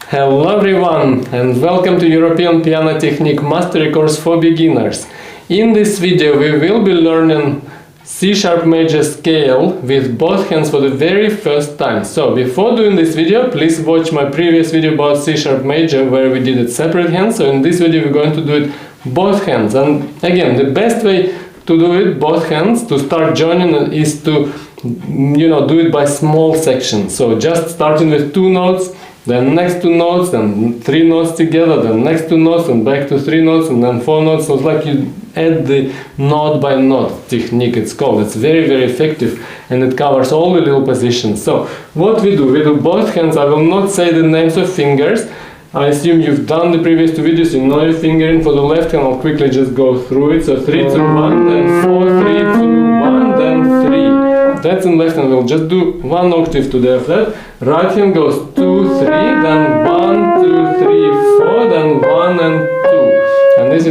Hello everyone and welcome to European Piano Technique Mastery Course for Beginners. In this video we will be learning C-sharp major scale with both hands for the very first time. So before doing this video, please watch my previous video about C-sharp major where we did it separate hands. So in this video we're going to do it both hands. And again, the best way to do it both hands to start joining is to do it by small sections. So just starting with 2 notes, then next 2 notes, then 3 notes together, then next 2 notes, and back to 3 notes, and then 4 notes. So it's like you add the note by note technique, it's called. It's very, very effective, and it covers all the little positions. So what we do both hands. I will not say the names of fingers. I assume you've done the previous 2 videos, you know your fingering. For the left hand, I'll quickly just go through it. So 3, 2, 1, then 4, 3, 2, 1, then 3. That's in left hand. We'll just do 1 octave to the flat. Right hand goes 2, 3, then 1, 2, 3, 4, then 1 and 2. And this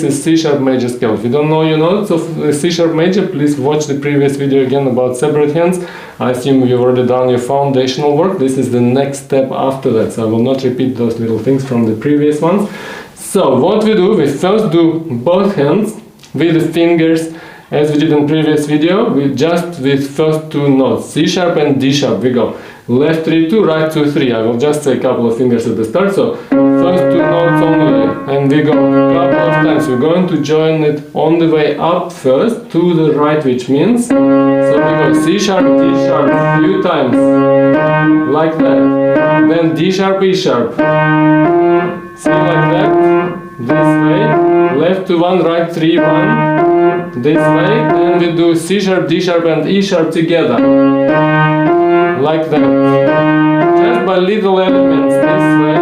is C-sharp major scale. If you don't know your notes of C-sharp major, please watch the previous video again about separate hands. I assume you've already done your foundational work. This is the next step after that, so I will not repeat those little things from the previous ones. So what we do, we first do both hands with the fingers as we did in previous video, with first 2 notes, C-sharp and D-sharp. We go left 3, 2, right 2, 3. I will just say a couple of fingers at the start. So first 2 notes only, and we go a couple of times. We're going to join it on the way up first to the right, which means so we go C-sharp, D-sharp few times, like that. Then D-sharp, E-sharp. See, like that. This way. Left to 1, right 3, 1. This way. Then we do C-sharp, D-sharp and E-sharp together. Like that. Just by little elements this way.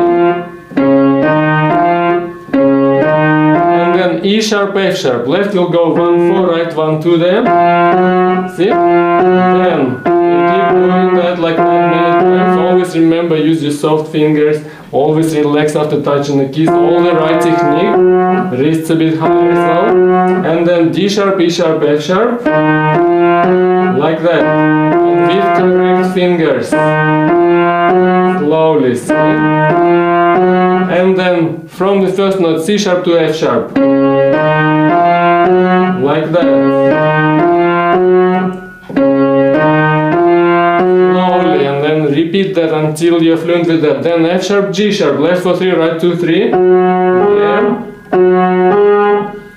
And then E sharp, F sharp. Left will go 1, 4, right 1, 2 there. See? Then you keep doing that like that many times. Always remember, use your soft fingers. Always relax after touching the keys. All the right technique. Wrists a bit higher as well. And then D sharp, E sharp, F sharp. Like that. And with correct fingers. Slowly, see? And then from the first note C sharp to F sharp. Like that. Slowly, and then repeat that until you're fluent with that. Then F sharp, G sharp, left for 3, right 2, 3. Yeah.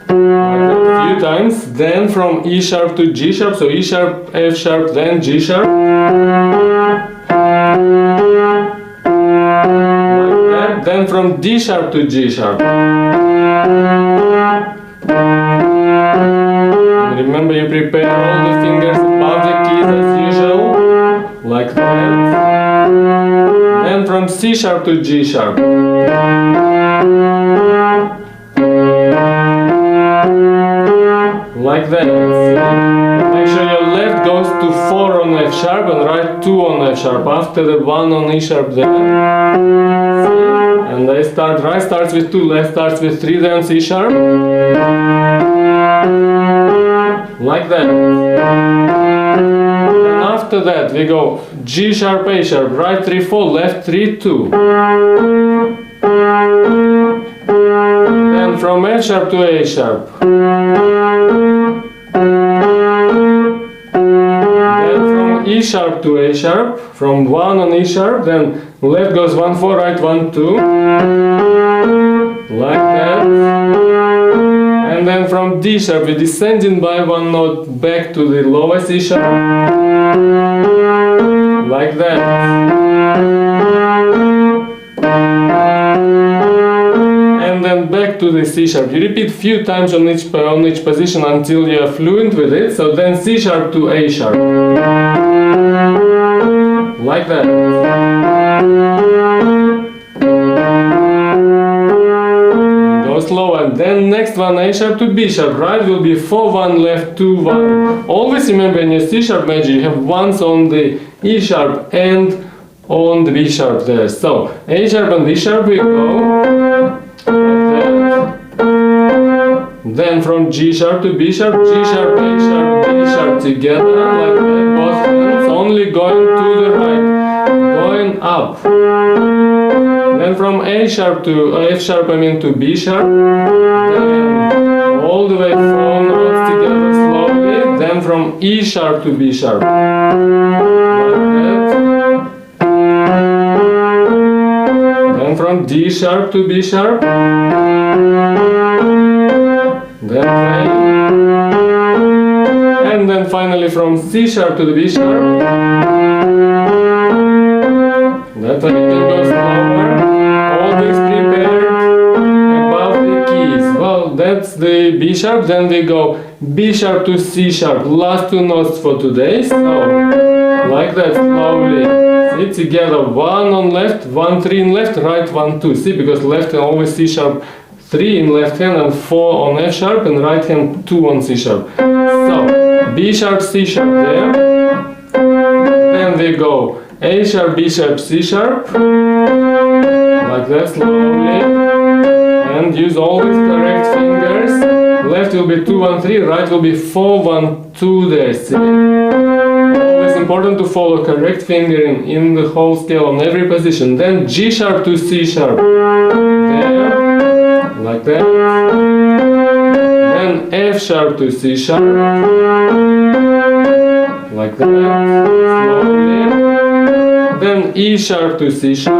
Few times. Then from E sharp to G sharp, so E sharp, F sharp, then G sharp. Like that. Then from D sharp to G sharp. And remember, you prepare all the fingers above the keys as usual, like that. Then from C sharp to G sharp. Like that. Make sure your left goes to 4 on F sharp and right 2 on F sharp after the 1 on E sharp there. And they start, right starts with 2, left starts with 3, then C sharp. Like that. And after that we go G sharp, A sharp, right 3, 4, left 3, 2. Then from F sharp to A sharp. E sharp to A sharp, from 1 on E sharp, then left goes 1, 4, right 1, 2, like that. And then from D sharp we descending by 1 note back to the lowest E sharp, like that. And then back to the C sharp. You repeat few times on each position until you are fluent with it. So then C sharp to A sharp. Like that. Go slow, and then next one A sharp to B sharp. Right will be 4, 1, left 2, 1. Always remember in your C sharp major you have ones on the E sharp and on the B sharp there. So A sharp and B sharp we go. Then from G sharp to B sharp, G sharp, A sharp, B sharp together, like that, both hands only going to the right, going up. Then Then from A sharp to F sharp, I mean to B sharp. Then all the way 4 notes together slowly. Then from E sharp to B sharp. Like that. Then from D sharp to B sharp. Then A. And then finally from C sharp to the B sharp. That way you can go slower. All this prepared above the keys. Well, that's the B sharp. Then we go B sharp to C sharp. Last 2 notes for today. So, like that slowly. See, together. 1 on left, 1, 3 in left, right, 1, 2. See, because left hand always C sharp 3 in left hand and 4 on F sharp and right hand 2 on C sharp. So, B sharp, C sharp there. Then we go A sharp, B sharp, C sharp. Like that slowly. And use always correct fingers. Left will be 2, 1, 3. Right will be 4, 1, 2 there. See? Always important to follow correct fingering in the whole scale on every position. Then G sharp to C sharp. There. Like that. Then F sharp to C sharp. Like that. Slowly. Then E sharp to C sharp.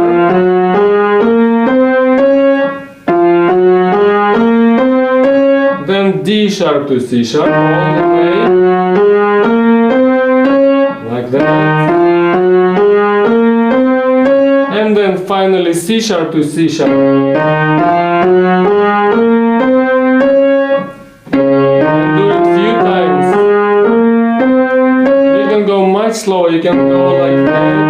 Then D sharp to C sharp all the way. Like that. And then finally C sharp to C sharp. Do it few times. You can go much slower, you can go like that.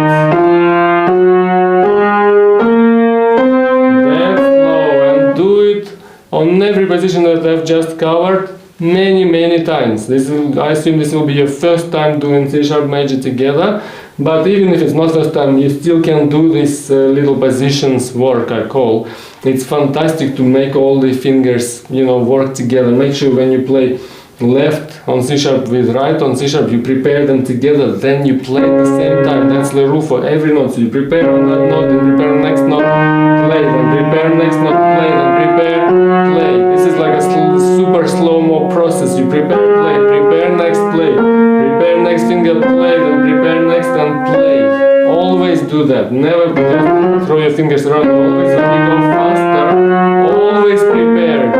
On every position that I've just covered many times. I assume this will be your first time doing C sharp major together, but even if it's not first time, you still can do this little positions work, I call. It's fantastic to make all the fingers, work together. Make sure when you play left on C sharp with right on C sharp, you prepare them together, then you play at the same time. That's the rule for every note. So you prepare on that note, then prepare next note, play, then prepare next note, play, then prepare, play. This is like a super slow-mo process. You prepare, prepare next, play, prepare next finger, play, then prepare next and play. Always do that. Never just throw your fingers around. Always when you go faster, always prepared.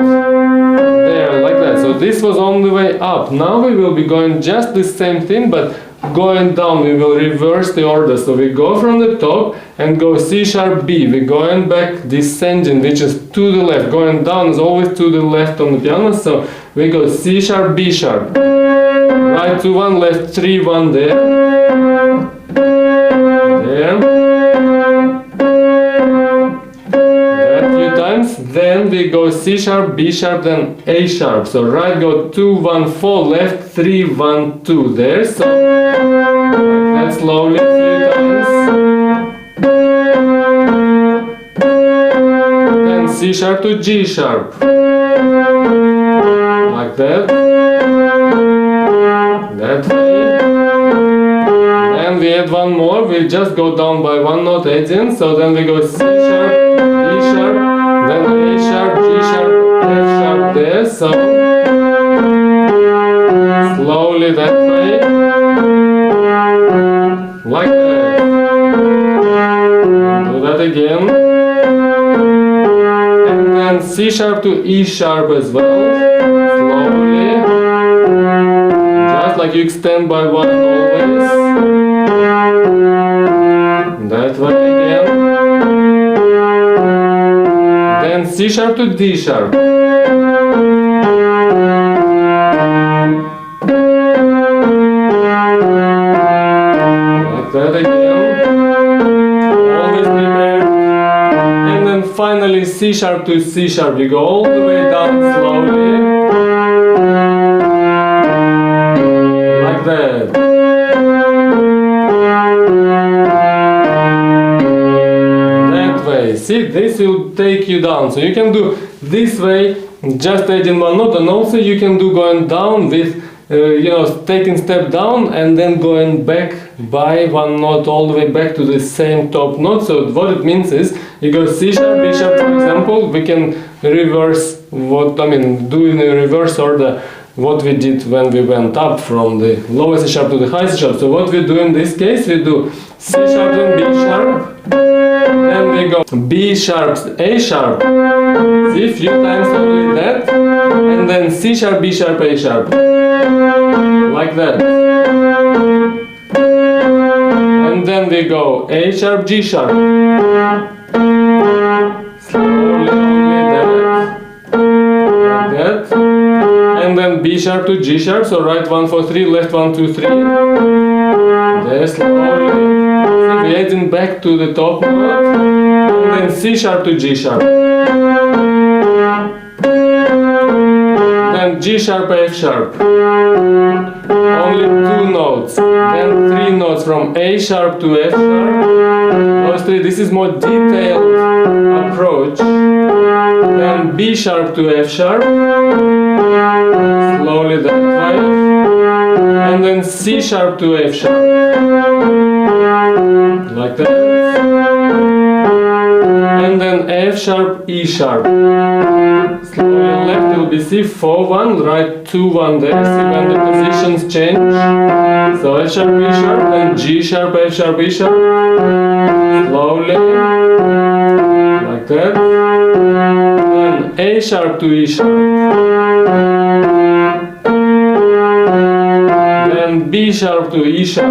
So this was on the way up. Now we will be going just the same thing, but going down. We will reverse the order. So we go from the top and go C sharp B. We're going back descending, which is to the left. Going down is always to the left on the piano. So we go C sharp B sharp. Right 2, 1, left 3, 1 there. There. Then we go C sharp, B sharp, then A sharp. So right go 2, 1, 4, left 3, 1, 2 there. So that's slowly a few times. Then C sharp to G sharp. Like that. That way. Then we add one more. We just go down by 1 note adding. So then we go C sharp, D sharp. Then A sharp, G sharp, F sharp there, so slowly that way, like that. Do that again. And then C sharp to E sharp as well, slowly, just like you extend by 1 always. That way again. Then C sharp to D sharp. Like that again. Always prepared. And then finally C sharp to C sharp. You go all the way down slowly. Like that. See, this will take you down. So you can do this way, just adding 1 note, and also you can do going down with, taking step down and then going back by 1 note all the way back to the same top note. So what it means is you go C sharp, B sharp, for example, we can reverse do in a reverse order what we did when we went up from the lower C sharp to the high C sharp. So what we do in this case, we do C sharp then B sharp, then we go B sharp, A sharp, C few times only that, and then C sharp, B sharp, A sharp, like that. And then we go A sharp, G sharp, slowly only that, like that. And then B sharp to G sharp, so right 1 4 3, left 1 2 3. There slowly. So we adding back to the top note. And then C sharp to G sharp. Then G sharp, F sharp. Only 2 notes. Then 3 notes from A sharp to F sharp. Those 3. This is more detailed approach. Then B sharp to F sharp. Slowly that way, and then C sharp to F sharp, like that, and then F sharp, E sharp, slowly left will be C, 4 1, right 2 1 there, see when the positions change, so F sharp, E sharp, then G sharp, F sharp, E sharp, slowly, like that, then A sharp to E sharp, B sharp to E sharp,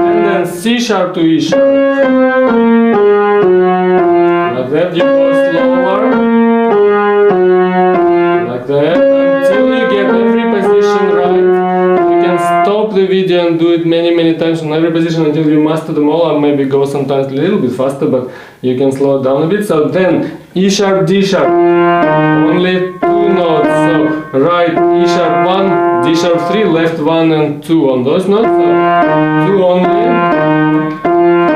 and then C sharp to E sharp, like that. You go slower, like that, until you get every position right. You can stop the video and do it many times on every position until you master them all, or maybe go sometimes a little bit faster, but you can slow it down a bit. So then E sharp, D sharp, only 2 notes, so right E sharp 1, D sharp 3, left 1 and 2 on those notes, so 2 only,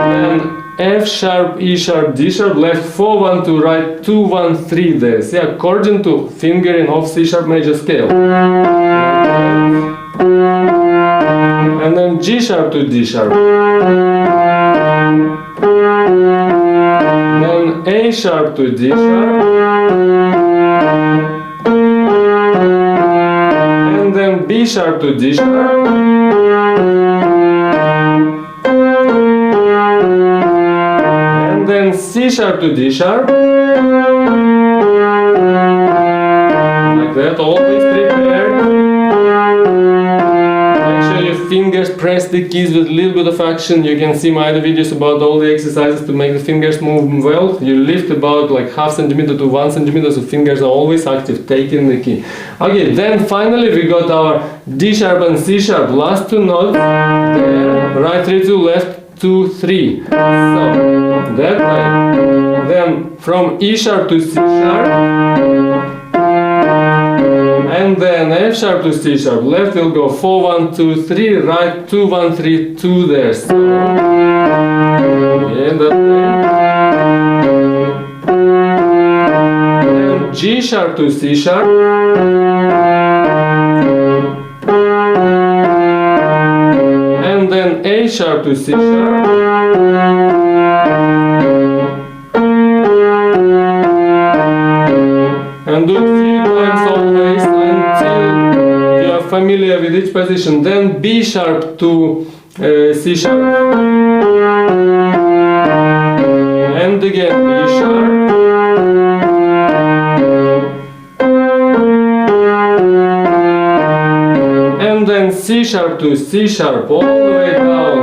then F sharp, E sharp, D sharp, left 4 1 2, right 2 1 3 there, see, according to fingering of C sharp major scale, and then G sharp to D sharp. A sharp to D sharp, and then B sharp to D sharp, and then C sharp to D sharp, like that, always prepared. Make sure your fingers press the keys with a little bit of action. You can see my other videos about all the exercises to make the fingers move well. You lift about like half centimeter to 1 centimeter, so fingers are always active, taking the key. Okay, then finally we got our D sharp and C sharp, last 2 notes, there, right 3 2, left 2 3, so that way. Then from E sharp to C sharp, and then F sharp to C sharp, left will go 4 1 2 3, right 2 1 3 2 there, so yeah, that way. Then G sharp to C sharp, and then A sharp to C sharp, and do it few times always until you are familiar with each position. Then B sharp to C sharp, and again B sharp, and then C sharp to C sharp all the way down.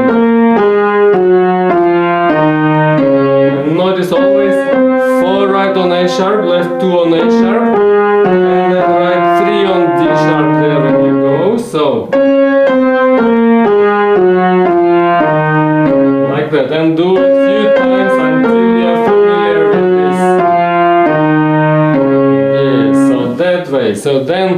And notice always 4 right on A sharp, left 2 on A sharp, and then right 3 on D sharp there when you go, so like that, and do it few times until you are familiar with this. Yeah, so that way. So then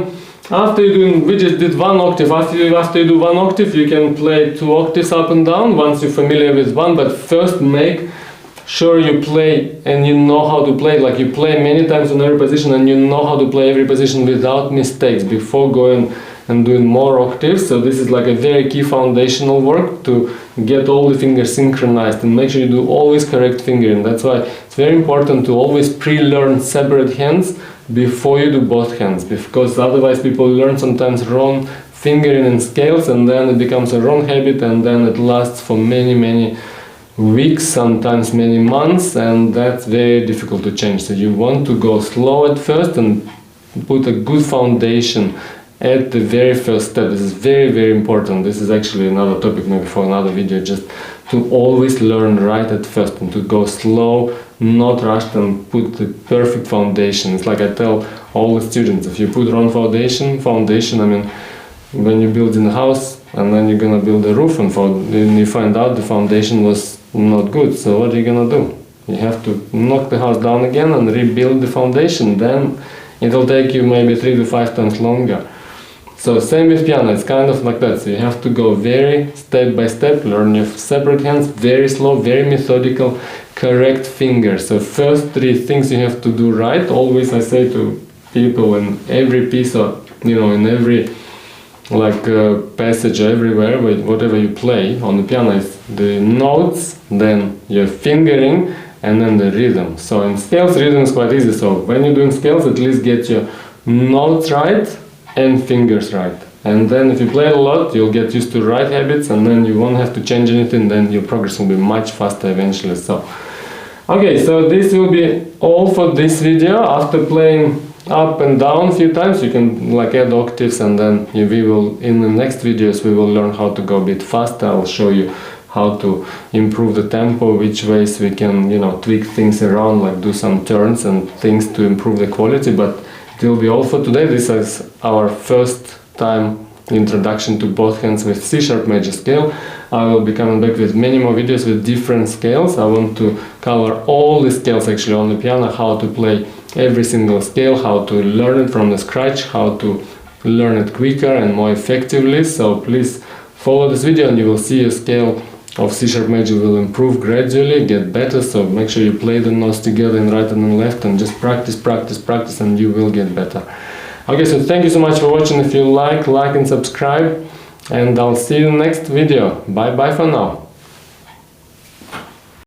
after you do, we just did 1 octave, after you do 1 octave you can play 2 octaves up and down once you're familiar with one, but first make sure you play and you know how to play, like you play many times on every position and you know how to play every position without mistakes before going and doing more octaves. So this is like a very key foundational work to get all the fingers synchronized and make sure you do always correct fingering. That's why it's very important to always pre-learn separate hands before you do both hands, because otherwise people learn sometimes wrong fingering and scales, and then it becomes a wrong habit, and then it lasts for many weeks, sometimes many months, and that's very difficult to change. So you want to go slow at first and put a good foundation at the very first step. This is very important. This is actually another topic maybe for another video, just to always learn right at first and to go slow, not rushed, and put the perfect foundation. It's like I tell all the students, if you put wrong foundation, I mean, when you build in a house and then you're gonna build a roof and then you find out the foundation was not good, so what are you gonna do? You have to knock the house down again and rebuild the foundation. Then it'll take you maybe 3 to 5 times longer. So same with piano, it's kind of like that. So you have to go very step by step, learn your separate hands, very slow, very methodical, correct fingers. So first 3 things you have to do right. Always I say to people in every piece of, in every passage everywhere, whatever you play on the piano, is the notes, then your fingering, and then the rhythm. So in scales, rhythm is quite easy. So when you're doing scales, at least get your notes right and fingers right. And then if you play a lot, you'll get used to right habits, and then you won't have to change anything, then your progress will be much faster eventually. So okay, so this will be all for this video. After playing up and down a few times, you can add octaves, and then we will, in the next videos, we will learn how to go a bit faster. I'll show you how to improve the tempo, which ways we can, tweak things around, like do some turns and things to improve the quality. But it will be all for today. This is our first time introduction to both hands with C# major scale. I will be coming back with many more videos with different scales. I want to cover all the scales actually on the piano, how to play every single scale, how to learn it from the scratch, how to learn it quicker and more effectively. So please follow this video and you will see your scale of C# major will improve gradually, get better. So make sure you play the notes together in right and in left, and just practice, and you will get better. Okay, so thank you so much for watching. If you like and subscribe, and I'll see you in the next video. Bye for now.